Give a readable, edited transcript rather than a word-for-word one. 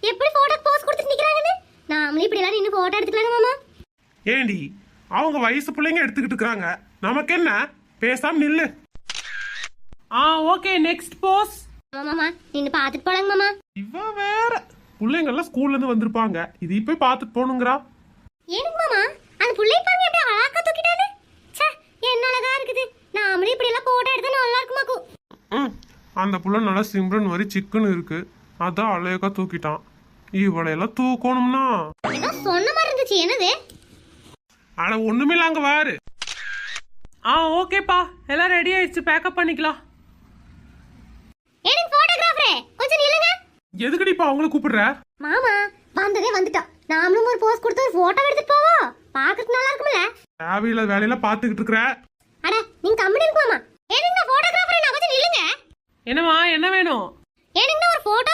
எப்படி போட்டோக்கு போஸ் கொடுத்துட்டு நிக்கறாங்கன்னு. நாமளே இப்படி எல்லாம் நின்னு போட்டோ எடுத்துக்கலாம் மாமா. ஏண்டி அவங்க வயசு பிள்ளைங்க எடுத்துக்கிட்டு இருக்காங்க, நமக்கு என்ன? பேசாம நில்லு. Okay next pose. மாமா நின்னு பாத்துட்டு போலாங்க மாமா. இவ வேற பிள்ளைங்க எல்லாம் ஸ்கூல்ல இருந்து வந்திருப்பாங்க, இது இப்ப பாத்துட்டு போணுங்கறா. ஏனுங்க மாமா அந்த புள்ளை பாருங்க எப்படி அழகா தூக்கிட்டானே. ச்சே என்ன அழகா இருக்குது. நாமளே இப்படி எல்லாம் போட்டோ எடுத்தா நல்லா இருக்குமாக்கு. அந்த புள்ள நல்லா சிம்ரன் மாதிரி சிக்கன் இருக்கு, அதான் அழகா தூக்கிட்டான். இவளையெல்லாம் தூக்கணும்னா ஏதோ சொன்ன மாதிரி இருந்துச்சு. என்னது? ஆனா ஒண்ணுமில்ல, அங்க வாரு. ஓகேப்பா எல்லாம் ரெடி ஆயிடுச்சு, பேக்கப் பண்ணிக்கலாம். எனக்கு போட்டோகிராஃபரே கொஞ்சம் நில்லுங்க. எதுக்குடிப்பா அவங்கள கூப்பிடுற? மாமா வந்ததே வந்துட்டோம், நாமளும் ஒரு போஸ் கொடுத்து ஒரு போட்டோ எடுத்துட்டு போவோம். பாக்கிறதுக்கு நல்லா இருக்கும்ல. தேவையில்லாத வேலையெல்லாம் பாத்துக்கிட்டு இருக்கிற. அட நீங்க கம்பெனி இருக்கு மாமா. எனக்கு போட்டோகிராஃபரே நான் கொஞ்சம் நில்லுங்க. என்னம்மா என்ன வேணும்? எனக்கு ஒரு போட்டோ